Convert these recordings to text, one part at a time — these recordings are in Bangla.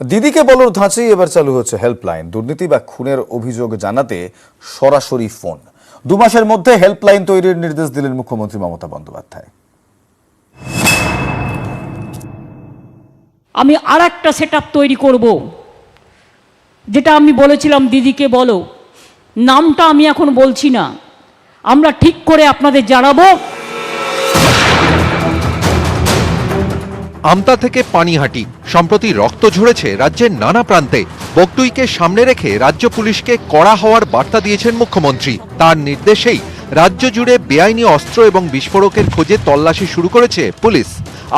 দিদিকে বলোর ধাঁচেই এবার চালু হচ্ছে হেল্পলাইন। দুর্নীতি বা খুনের অভিযোগ জানাতে সরাসরি ফোন। 2 মাসের মধ্যে হেল্পলাইন তৈরির নির্দেশ দিলেন মুখ্যমন্ত্রী মমতা বন্দ্যোপাধ্যায়। আমি আরেকটা সেটআপ তৈরি করব, যেটা আমি বলেছিলাম দিদিকে বলো, নামটা আমি এখন বলছি না, আমরা ঠিক করে আপনাদের জানাবো। আমতা থেকে পানিহাটি সম্প্রতি রক্ত ঝরেছে রাজ্যের নানা প্রান্তে। বগটুইকে সামনে রেখে রাজ্য পুলিশকে কড়া হওয়ার বার্তা দিয়েছেন মুখ্যমন্ত্রী। তার নির্দেশেই রাজ্য জুড়ে বেআইনি অস্ত্র এবং বিস্ফোরকের খোঁজে তল্লাশি শুরু করেছে পুলিশ।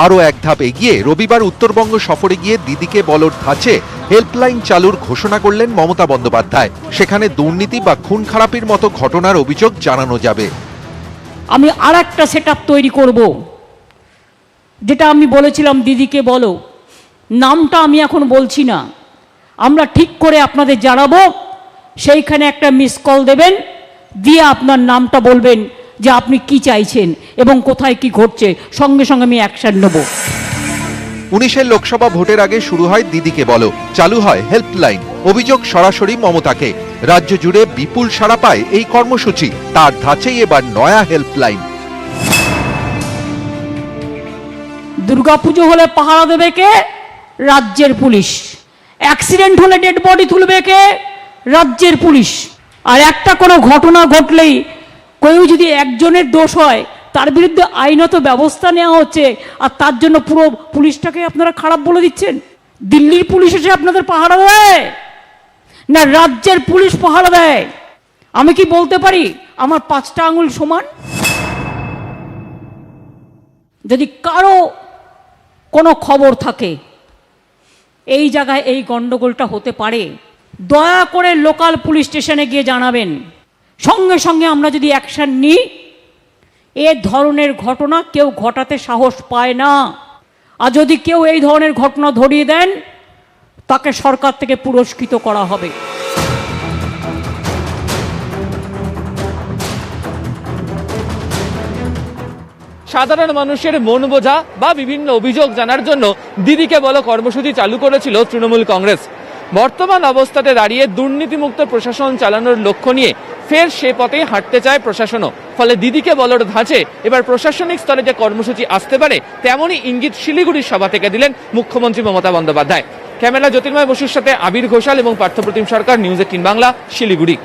আরও এক ধাপ এগিয়ে রবিবার উত্তরবঙ্গ সফরে গিয়ে দিদিকে বলোর ধাঁচে হেল্পলাইন চালুর ঘোষণা করলেন মমতা বন্দ্যোপাধ্যায়। সেখানে দুর্নীতি বা খুন খারাপির মতো ঘটনার অভিযোগ জানানো যাবে। আমি আরেকটা সেটআপ তৈরি করব, যেটা আমি বলেছিলাম দিদিকে বলো, নামটা আমি এখন বলছি না, আমরা ঠিক করে আপনাদের জানাবো। সেইখানে একটা মিস কল দেবেন, দিয়ে আপনার নামটা বলবেন যে আপনি কি চাইছেন এবং কোথায় কি ঘটছে, সঙ্গে সঙ্গে আমি অ্যাকশন নেব। 19 লোকসভা ভোটের আগে শুরু হয় দিদিকে বলো, চালু হয় হেল্পলাইন। অভিযোগ সরাসরি মমতাকে। রাজ্য জুড়ে বিপুল সাড়া পায় এই কর্মসূচি। তার ধাঁচেই এবার নয়া হেল্পলাইন। দুর্গাপুজো হলে পাহারা দেবে কে? রাজ্যের পুলিশ। অ্যাক্সিডেন্ট হলে ডেড বডি তুলবে কে? রাজ্যের পুলিশ। আর একটা কোনো ঘটনা ঘটলেই কেউ যদি একজনের দোষ হয়, তার বিরুদ্ধে আইনত ব্যবস্থা নেওয়া হচ্ছে, আর তার জন্য পুরো পুলিশটাকে আপনারা খারাপ বলে দিচ্ছেন। দিল্লির পুলিশ এসে আপনাদের পাহারা দেয় না রাজ্যের পুলিশ পাহারা দেয়? আমি কি বলতে পারি আমার 5টা আঙুল সমান? যদি কারো কোনো খবর থাকে এই জায়গায় এই গন্ডগোলটা হতে পারে, দয়া করে লোকাল পুলিশ স্টেশনে গিয়ে জানাবেন। সঙ্গে সঙ্গে আমরা যদি অ্যাকশন নিই, এ ধরনের ঘটনা কেউ ঘটাতে সাহস পায় না। আর যদি কেউ এই ধরনের ঘটনা ধরিয়ে দেন, তাকে সরকার থেকে পুরস্কৃত করা হবে। সাধারণ মানুষের মন বোঝা বা বিভিন্ন অভিযোগ জানার জন্য দিদিকে বলো কর্মসূচি চালু করেছিল তৃণমূল কংগ্রেস। বর্তমান অবস্থাতে দাঁড়িয়ে দুর্নীতিমুক্ত প্রশাসন চালানোর লক্ষ্য নিয়ে ফের সে পথেই হাঁটতে চায় প্রশাসনও। ফলে দিদিকে বলোর ধাঁচে এবার প্রশাসনিক স্তরে যে কর্মসূচি আসতে পারে, তেমনই ইঙ্গিত শিলিগুড়ির সভা থেকে দিলেন মুখ্যমন্ত্রী মমতা বন্দ্যোপাধ্যায়। ক্যামেরা জ্যোতির্ময় বসুর সাথে আবির ঘোষাল এবং পার্থপ্রতিম সরকার, নিউজ 18 বাংলা, শিলিগুড়ি।